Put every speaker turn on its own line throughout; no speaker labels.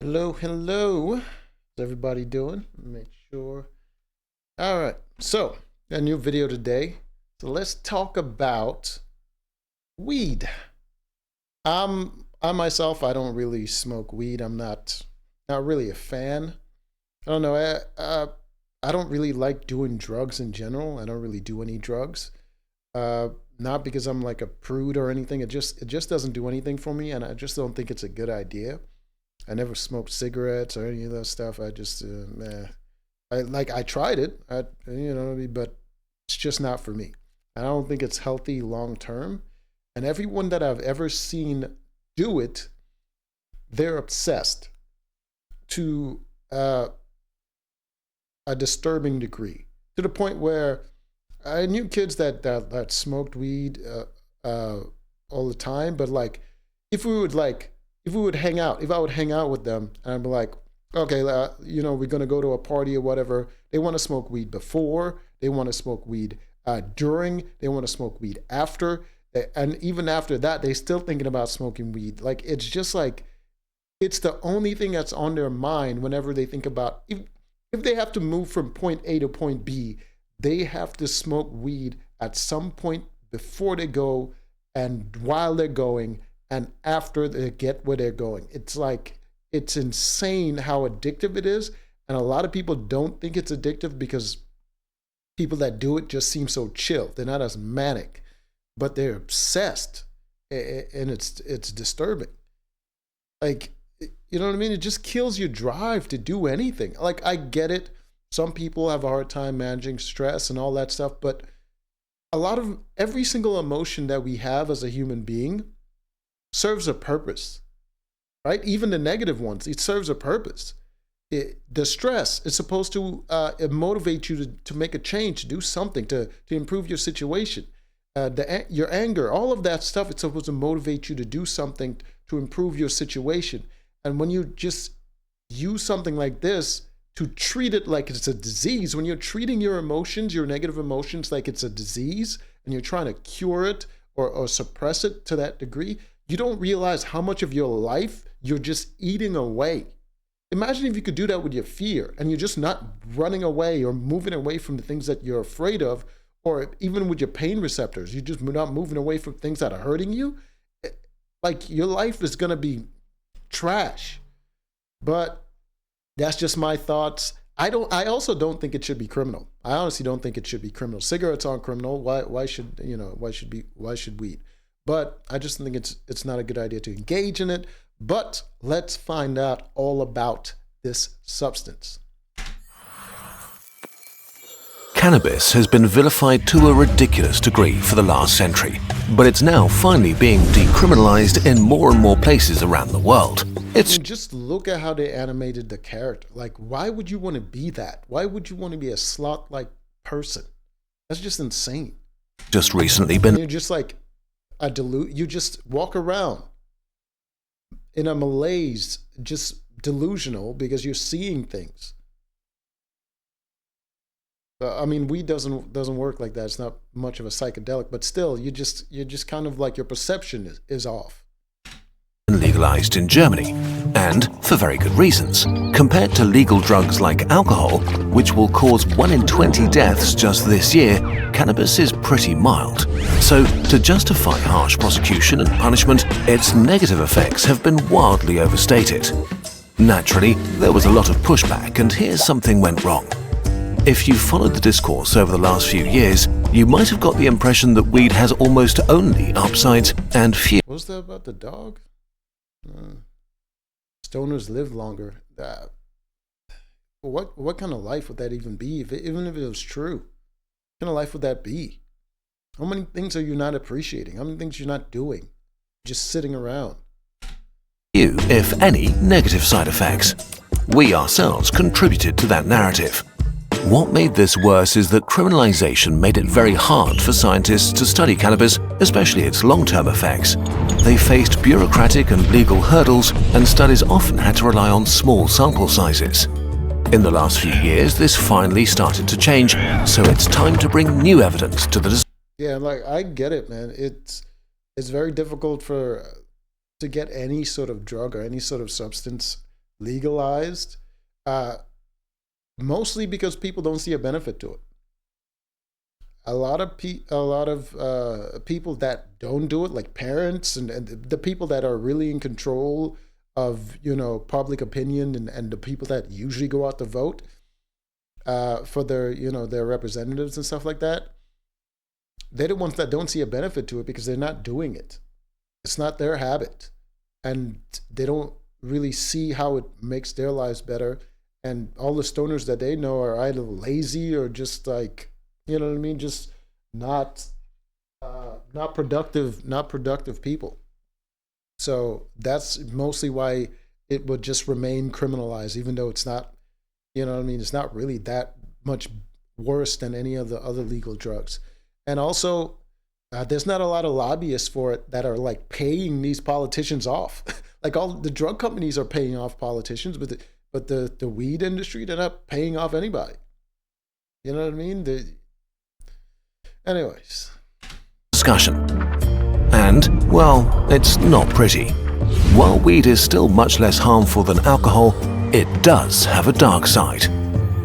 Hello, hello. How's everybody doing? Make sure. All right. So, a new video today. So let's talk about weed. I myself, I don't really smoke weed. I'm not really a fan. I don't know. I don't really like doing drugs in general. I don't really do any drugs. Not because I'm like a prude or anything. It just doesn't do anything for me, and I just don't think it's a good idea. I never smoked cigarettes or any of that stuff. I just, meh. I tried it. But it's just not for me. I don't think it's healthy long term. And everyone that I've ever seen do it, they're obsessed to a disturbing degree, to the point where I knew kids that smoked weed all the time. But like, if we would like if we would hang out, if I would hang out with them and I'd be like, okay, we're gonna go to a party or whatever. They want to smoke weed before, they want to smoke weed during, they want to smoke weed after, and even after that, they still thinking about smoking weed. Like it's just like it's the only thing that's on their mind whenever they think about if they have to move from point A to point B, they have to smoke weed at some point before they go and while they're going and after they get where they're going. It's like, it's insane how addictive it is. And a lot of people don't think it's addictive because people that do it just seem so chill. They're not as manic, but they're obsessed. And it's disturbing. Like, you know what I mean? It just kills your drive to do anything. Like, I get it. Some people have a hard time managing stress and all that stuff, but a lot of every single emotion that we have as a human being serves a purpose, right? Even the negative ones, it serves a purpose. The stress is supposed to motivate you to make a change, to do something, to improve your situation. Your anger, all of that stuff, it's supposed to motivate you to do something to improve your situation. And when you just use something like this to treat it like it's a disease, when you're treating your emotions, your negative emotions, like it's a disease, and you're trying to cure it or suppress it to that degree, you don't realize how much of your life you're just eating away. Imagine if you could do that with your fear and you're just not running away or moving away from the things that you're afraid of, or even with your pain receptors, you're just not moving away from things that are hurting you. Like your life is going to be trash. But that's just my thoughts. I also don't think it should be criminal. I honestly don't think it should be criminal. Cigarettes aren't criminal. Why should weed? But I just think it's not a good idea to engage in it. But let's find out all about this substance.
Cannabis has been vilified to a ridiculous degree for the last century, but it's now finally being decriminalized in more and more places around the world. It's
Just look at how they animated the character. Like, why would you want to be that? Why would you want to be a sloth-like person? That's just insane.
just recently
And
been
you're just like you just walk around in a malaise, just delusional because you're seeing things. I mean, weed doesn't work like that. It's not much of a psychedelic, but still, you're just kind of like your perception is off.
legalized in Germany, and for very good reasons. Compared to legal drugs like alcohol, which will cause 1 in 20 deaths just this year, cannabis is pretty mild. So, to justify harsh prosecution and punishment, its negative effects have been wildly overstated. Naturally, there was a lot of pushback, and here's something went wrong. If you followed the discourse over the last few years, you might have got the impression that weed has almost only upsides and few.
What was that about the dog? Stoners live longer. What kind of life would that even be? Even if it was true, what kind of life would that be? How many things are you not appreciating? How many things you're not doing? Just sitting around.
Few, if any, negative side effects. We ourselves contributed to that narrative. What made this worse is that criminalization made it very hard for scientists to study cannabis, especially its long-term effects. They faced bureaucratic and legal hurdles, and studies often had to rely on small sample sizes. In the last few years, this finally started to change, so it's time to bring new evidence to the
Yeah, like I get it, man. It's very difficult to get any sort of drug or any sort of substance legalized, mostly because people don't see a benefit to it. A lot of people that don't do it, like parents and the people that are really in control of public opinion and the people that usually go out to vote for their representatives and stuff like that, they're the ones that don't see a benefit to it because they're not doing it. It's not their habit, and they don't really see how it makes their lives better. And all the stoners that they know are either lazy or just like, you know what I mean, just not productive people. So that's mostly why it would just remain criminalized, even though it's not, you know what I mean, it's not really that much worse than any of the other legal drugs. And also, there's not a lot of lobbyists for it that are like paying these politicians off. Like all the drug companies are paying off politicians, but the weed industry, they're not paying off anybody. You know what I mean? Anyways.
Discussion. And, well, it's not pretty. While weed is still much less harmful than alcohol, it does have a dark side.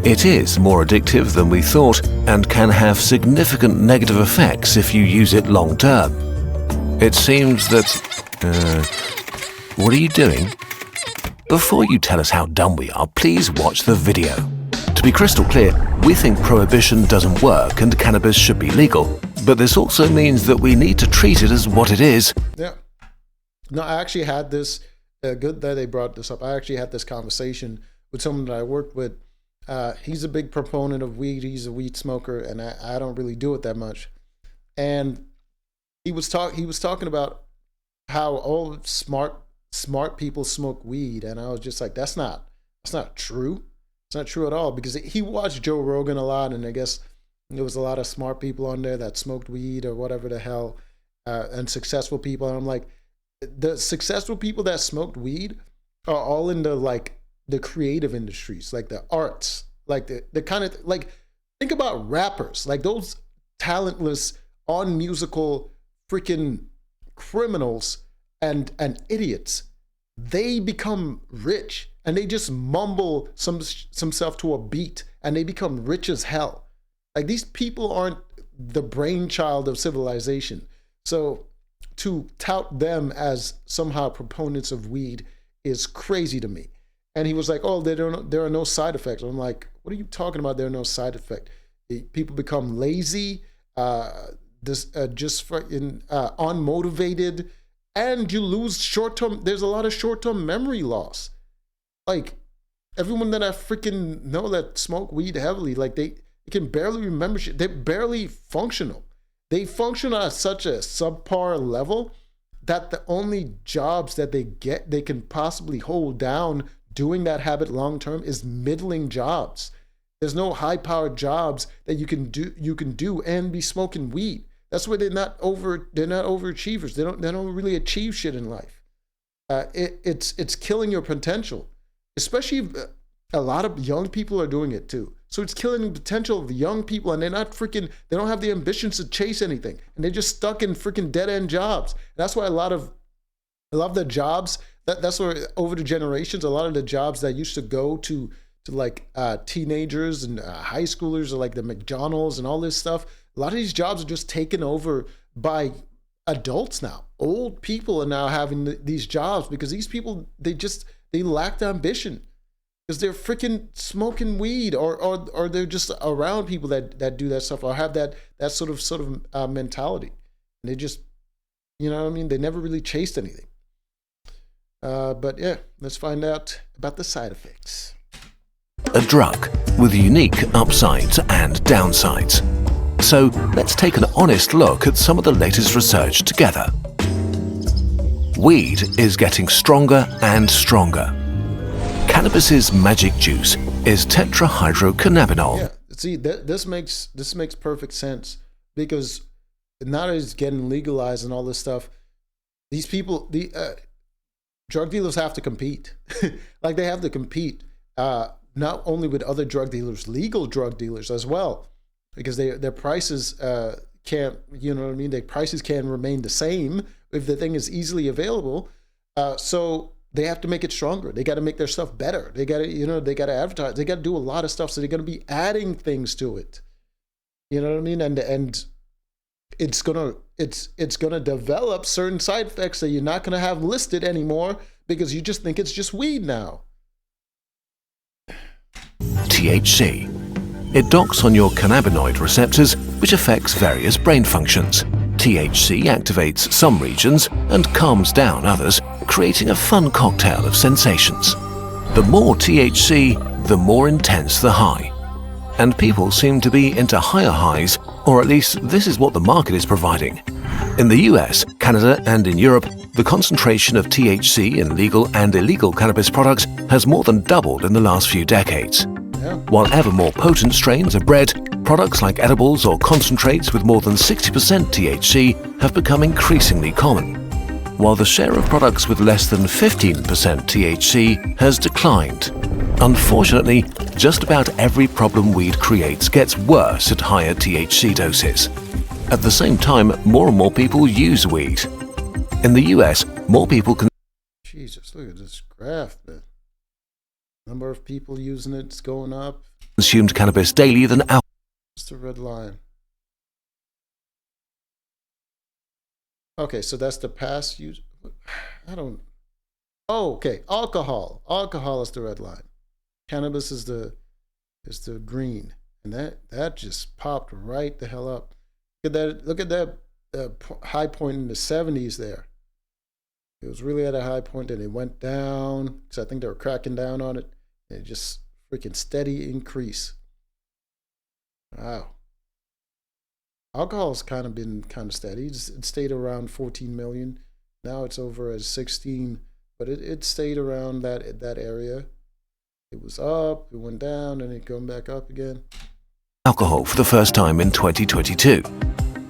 It is more addictive than we thought and can have significant negative effects if you use it long term. It seems that... what are you doing? Before you tell us how dumb we are, please watch the video. To be crystal clear, we think prohibition doesn't work and cannabis should be legal, but this also means that we need to treat it as what it is.
Yeah. No, I actually had this, good that they brought this up, I actually had this conversation with someone that I worked with. He's a big proponent of weed, he's a weed smoker, and I don't really do it that much. And he was talking about how all smart people smoke weed, and I was just like, that's not true. It's not true at all, because he watched Joe Rogan a lot, and I guess there was a lot of smart people on there that smoked weed or whatever the hell, and successful people. And I'm like, the successful people that smoked weed are all in the creative industries, like the arts, like the kind of, like, think about rappers, like those talentless, on-musical freaking criminals and idiots. They become rich and they just mumble some stuff to a beat and they become rich as hell. Like, these people aren't the brainchild of civilization. So to tout them as somehow proponents of weed is crazy to me. And he was like, oh, there are no side effects. I'm like, what are you talking about? There are no side effects. People become lazy, unmotivated, and you lose short-term. There's a lot of short-term memory loss. Like, everyone that I freaking know that smoke weed heavily, like they can barely remember shit. They're barely functional. They function at such a subpar level that the only jobs that they can possibly hold down doing that habit long term is middling jobs. There's no high-powered jobs that you can do and be smoking weed. That's why they're not overachievers. They don't really achieve shit in life. It's killing your potential, especially if a lot of young people are doing it too. So it's killing the potential of the young people, and they don't have the ambitions to chase anything, and they're just stuck in freaking dead-end jobs. And that's why a lot of the jobs, that's where over the generations, a lot of the jobs that used to go to like teenagers and high schoolers, or like the McDonald's and all this stuff, a lot of these jobs are just taken over by adults now. Old people are now having these jobs because these people, they lack the ambition. Because they're freaking smoking weed, or they're just around people that do that stuff, or have that sort of mentality. And they just, you know what I mean? They never really chased anything. But yeah, let's find out about the side effects.
A drug with unique upsides and downsides. So let's take an honest look at some of the latest research together. Weed is getting stronger and stronger. Cannabis's magic juice is tetrahydrocannabinol.
Yeah, see, this makes perfect sense, because now that it's getting legalized and all this stuff, these people, the drug dealers have to compete. Like, they have to compete not only with other drug dealers, legal drug dealers as well, because their prices can't, you know what I mean? Their prices can remain the same if the thing is easily available. So they have to make it stronger. They got to make their stuff better. They got to, they got to advertise. They got to do a lot of stuff. So they're going to be adding things to it. You know what I mean? And it's gonna develop certain side effects that you're not gonna have listed anymore because you just think it's just weed now.
THC. It docks on your cannabinoid receptors, which affects various brain functions. THC activates some regions and calms down others, creating a fun cocktail of sensations. The more THC, the more intense the high. And people seem to be into higher highs, or at least this is what the market is providing. In the US, Canada, and in Europe, the concentration of THC in legal and illegal cannabis products has more than doubled in the last few decades.
Yeah.
While ever more potent strains are bred, products like edibles or concentrates with more than 60% THC have become increasingly common, while the share of products with less than 15% THC has declined. Unfortunately, just about every problem weed creates gets worse at higher THC doses. At the same time, more and more people use weed. In the US, more people
Jesus, look at this graph, man. Number of people using it's going up.
consumed cannabis daily than alcohol.
What's the red line? Okay, so that's the past use. Oh, okay. Alcohol. Alcohol is the red line. Cannabis is the green, and that just popped right the hell up. Look at that high point in the 70s there. It was really at a high point, and it went down because I think they were cracking down on it. And it just freaking steady increase. Wow. Alcohol's kind of been kind of steady. It stayed around 14 million. Now it's over at 16, but it stayed around that area. It was up, it went down, and it come back up again.
Alcohol for the first time in 2022.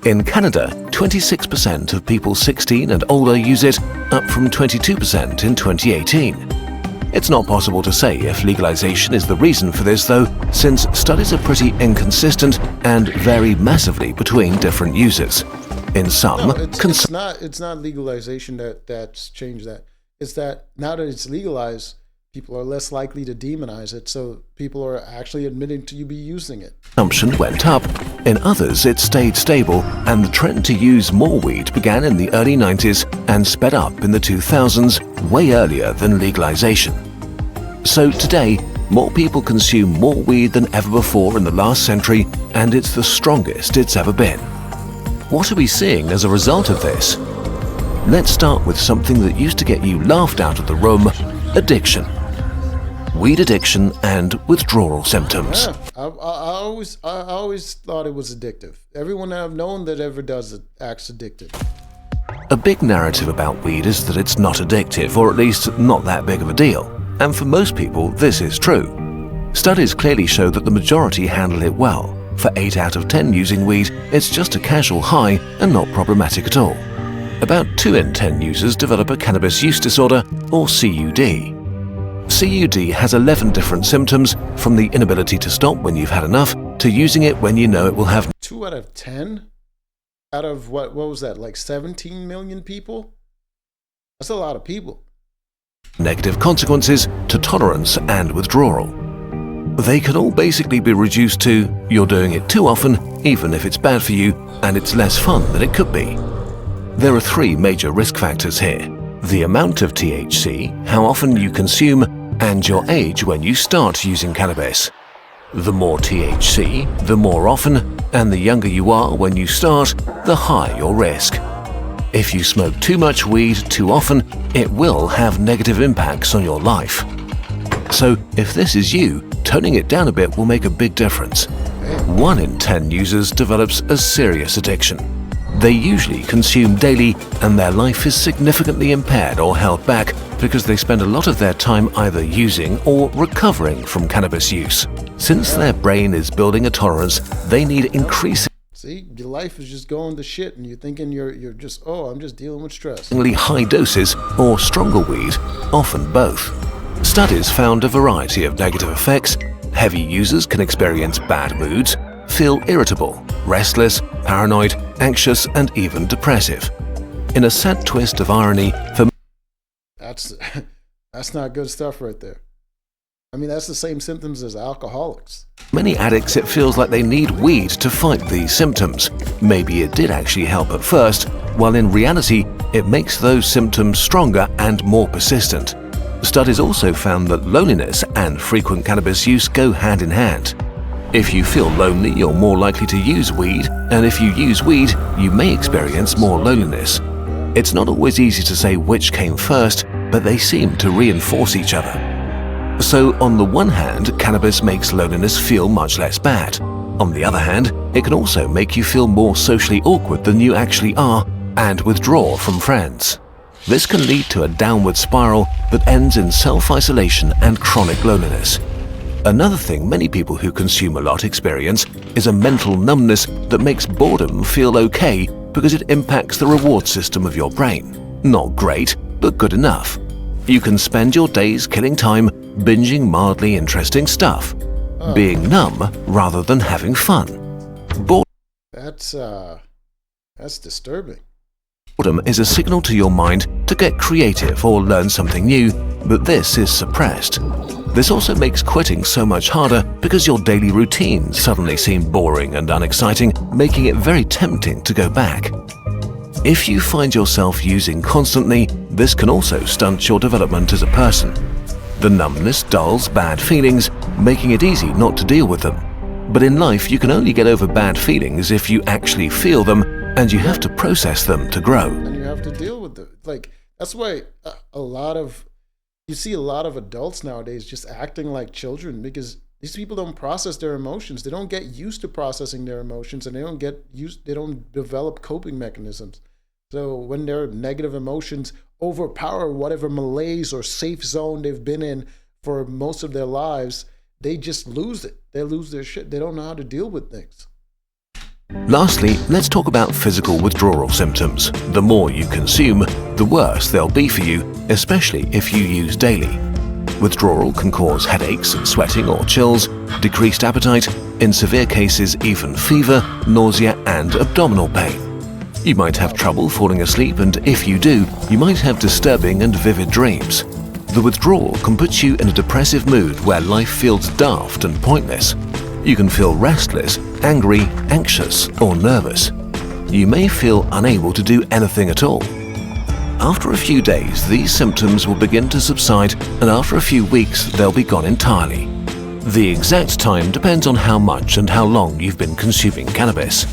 In Canada, 26% of people 16 and older use it, up from 22% in 2018. It's not possible to say if legalization is the reason for this, though, since studies are pretty inconsistent and vary massively between different users. In some,
No, it's not legalization that's changed that. It's that now that it's legalized, people are less likely to demonize it, so people are actually admitting to you be using it.
consumption went up. In others, it stayed stable, and the trend to use more weed began in the early 90s and sped up in the 2000s, way earlier than legalization. So today, more people consume more weed than ever before in the last century, and it's the strongest it's ever been. What are we seeing as a result of this? Let's start with something that used to get you laughed out of the room: addiction. Weed addiction and withdrawal symptoms.
Yeah, I always thought it was addictive. Everyone I've known that ever does it acts addicted.
A big narrative about weed is that it's not addictive, or at least not that big of a deal. And for most people, this is true. Studies clearly show that the majority handle it well. For 8 out of 10 using weed, it's just a casual high and not problematic at all. About 2 in 10 users develop a cannabis use disorder, or CUD. CUD has 11 different symptoms, from the inability to stop when you've had enough, to using it when you know it will have
2 out of 10? Out of what was that, like 17 million people? That's a lot of people.
negative consequences to tolerance and withdrawal. They can all basically be reduced to you're doing it too often, even if it's bad for you, and it's less fun than it could be. There are 3 major risk factors here: the amount of THC, how often you consume, and your age when you start using cannabis. The more THC, the more often, and the younger you are when you start, the higher your risk. If you smoke too much weed too often, it will have negative impacts on your life. So if this is you, toning it down a bit will make a big difference. 1 in 10 users develops a serious addiction. They usually consume daily, and their life is significantly impaired or held back because they spend a lot of their time either using or recovering from cannabis use. Since their brain is building a tolerance, they need increasingly
See, your life is just going to shit, and you're thinking you're just, I'm just dealing with stress.
high doses or stronger weed, often both. Studies found a variety of negative effects. Heavy users can experience bad moods, feel irritable, restless, paranoid, anxious, and even depressive. In a sad twist of irony, for
That's That's not good stuff right there. I mean, that's the same symptoms as alcoholics.
Many addicts, it feels like they need weed to fight these symptoms. Maybe it did actually help at first, while in reality, it makes those symptoms stronger and more persistent. Studies also found that loneliness and frequent cannabis use go hand in hand. If you feel lonely, you're more likely to use weed, and if you use weed, you may experience more loneliness. It's not always easy to say which came first, but they seem to reinforce each other. So on the one hand, cannabis makes loneliness feel much less bad. On the other hand, it can also make you feel more socially awkward than you actually are and withdraw from friends. This can lead to a downward spiral that ends in self-isolation and chronic loneliness. Another thing many people who consume a lot experience is a mental numbness that makes boredom feel okay because it impacts the reward system of your brain. Not great, but good enough. You can spend your days killing time binging mildly interesting stuff, being numb rather than having fun.
That's disturbing.
Boredom is a signal to your mind to get creative or learn something new, but this is suppressed. This also makes quitting so much harder because your daily routines suddenly seem boring and unexciting, making it very tempting to go back. If you find yourself using constantly, this can also stunt your development as a person. The numbness dulls bad feelings, making it easy not to deal with them. But in life, you can only get over bad feelings if you actually feel them, and you have to process them to grow.
And you have to deal with it. Like, that's why you see a lot of adults nowadays just acting like children, because these people don't process their emotions. They don't get used to processing their emotions, and they don't develop coping mechanisms. So when their negative emotions overpower whatever malaise or safe zone they've been in for most of their lives, they just lose it. They lose their shit. They don't know how to deal with things.
Lastly, let's talk about physical withdrawal symptoms. The more you consume, the worse they'll be for you, especially if you use daily. Withdrawal can cause headaches, sweating or chills, decreased appetite, in severe cases even fever, nausea and abdominal pain. You might have trouble falling asleep, and if you do, you might have disturbing and vivid dreams. The withdrawal can put you in a depressive mood where life feels daft and pointless. You can feel restless, angry, anxious, or nervous. You may feel unable to do anything at all. After a few days, these symptoms will begin to subside, and after a few weeks, they'll be gone entirely. The exact time depends on how much and how long you've been consuming cannabis.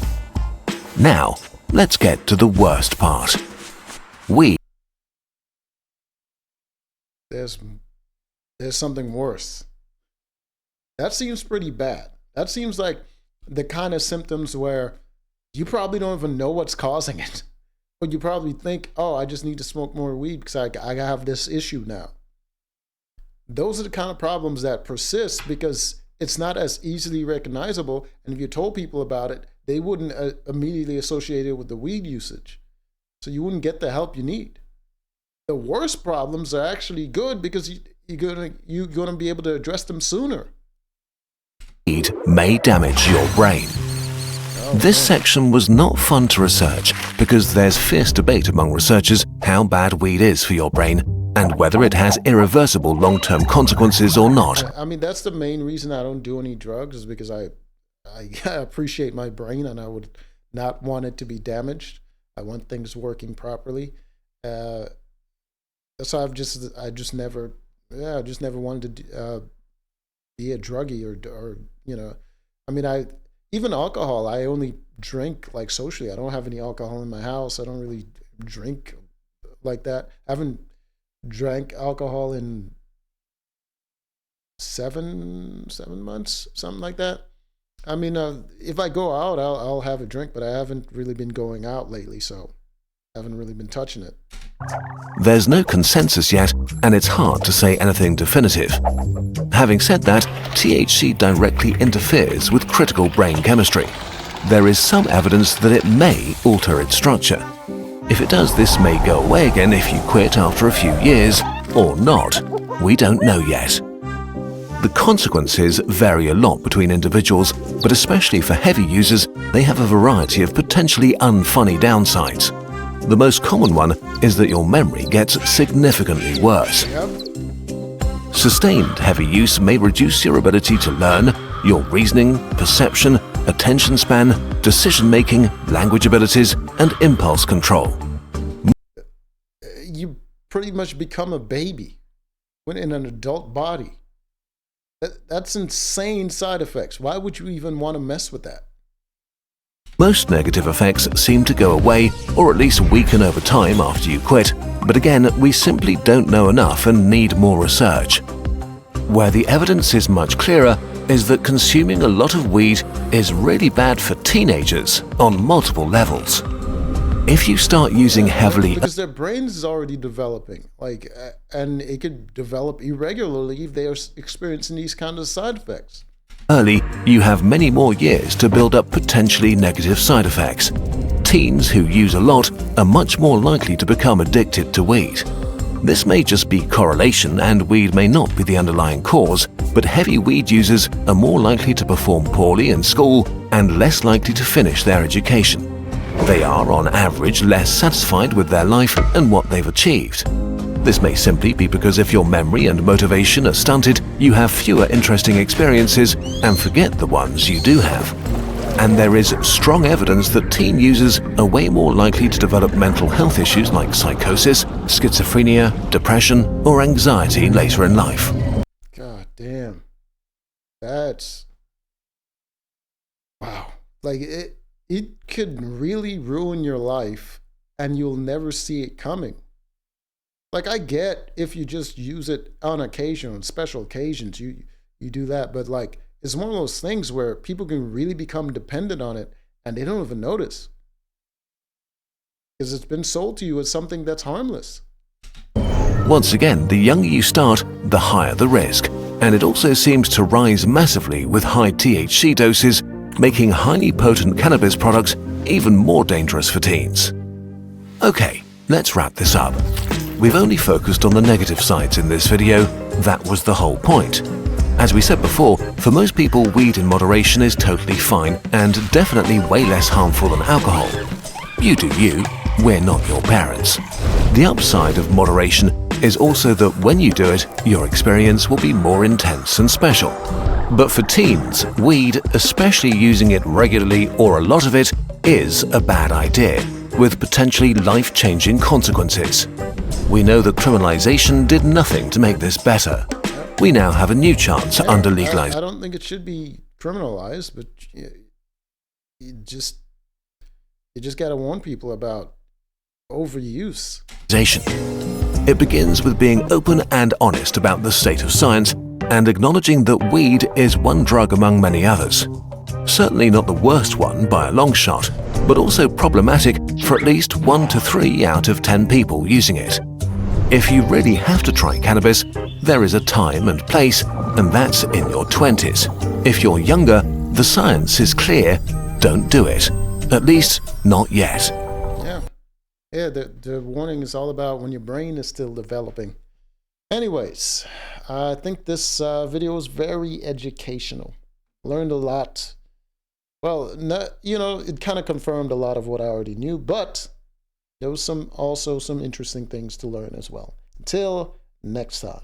Now, let's get to the worst part.
There's something worse. That seems pretty bad. That seems like the kind of symptoms where you probably don't even know what's causing it. But you probably think, oh, I just need to smoke more weed because I have this issue now. Those are the kind of problems that persist because it's not as easily recognizable. And if you told people about it, they wouldn't immediately associate it with the weed usage. So you wouldn't get the help you need. The worst problems are actually good because you're gonna be able to address them sooner.
Weed may damage your brain. This section was not fun to research because there's fierce debate among researchers how bad weed is for your brain and whether it has irreversible long-term consequences or not.
I mean, that's the main reason I don't do any drugs, is because I appreciate my brain and I would not want it to be damaged. I want things working properly. So I just never wanted to be a druggie or I mean, even alcohol, I only drink like socially. I don't have any alcohol in my house. I don't really drink like that. I haven't drank alcohol in seven months, something like that. I mean, if I go out, I'll have a drink, but I haven't really been going out lately, so I haven't really been touching it.
There's no consensus yet, and it's hard to say anything definitive. Having said that, THC directly interferes with critical brain chemistry. There is some evidence that it may alter its structure. If it does, this may go away again if you quit after a few years, or not. We don't know yet. The consequences vary a lot between individuals, but especially for heavy users, they have a variety of potentially unfunny downsides. The most common one is that your memory gets significantly worse. Sustained heavy use may reduce your ability to learn, your reasoning, perception, attention span, decision-making, language abilities, and impulse control.
You pretty much become a baby when in an adult body. That's insane side effects. Why would you even want to mess with that?
Most negative effects seem to go away or at least weaken over time after you quit, but again, we simply don't know enough and need more research. Where the evidence is much clearer is that consuming a lot of weed is really bad for teenagers on multiple levels. If you start using heavily...
Because their brains is already developing, and it could develop irregularly if they are experiencing these kinds of side effects.
Early, you have many more years to build up potentially negative side effects. Teens who use a lot are much more likely to become addicted to weed. This may just be correlation and weed may not be the underlying cause, but heavy weed users are more likely to perform poorly in school and less likely to finish their education. They are, on average, less satisfied with their life and what they've achieved. This may simply be because if your memory and motivation are stunted, you have fewer interesting experiences and forget the ones you do have. And there is strong evidence that teen users are way more likely to develop mental health issues like psychosis, schizophrenia, depression, or anxiety later in life.
God damn. That's... wow. It could really ruin your life and you'll never see it coming. I get if you just use it on occasion, on special occasions, you do that. But it's one of those things where people can really become dependent on it and they don't even notice. Because it's been sold to you as something that's harmless.
Once again, the younger you start, the higher the risk. And it also seems to rise massively with high THC doses, making highly potent cannabis products even more dangerous for teens. Okay, let's wrap this up. We've only focused on the negative sides in this video. That was the whole point. As we said before, for most people, weed in moderation is totally fine and definitely way less harmful than alcohol. You do you, we're not your parents. The upside of moderation is also that when you do it, your experience will be more intense and special. But for teens, weed, especially using it regularly or a lot of it, is a bad idea, with potentially life-changing consequences. We know that criminalization did nothing to make this better. We now have a new chance under legalization.
I don't think it should be criminalized, but you just got to warn people about overuse.
It begins with being open and honest about the state of science and acknowledging that weed is one drug among many others. Certainly not the worst one by a long shot, but also problematic for at least 1 to 3 out of 10 people using it. If you really have to try cannabis, there is a time and place, and that's in your 20s. If you're younger, the science is clear, don't do it. At least, not yet.
Yeah, the warning is all about when your brain is still developing. Anyways, I think this video was very educational. Learned a lot. Well, it kind of confirmed a lot of what I already knew, but there was also some interesting things to learn as well. Until next time.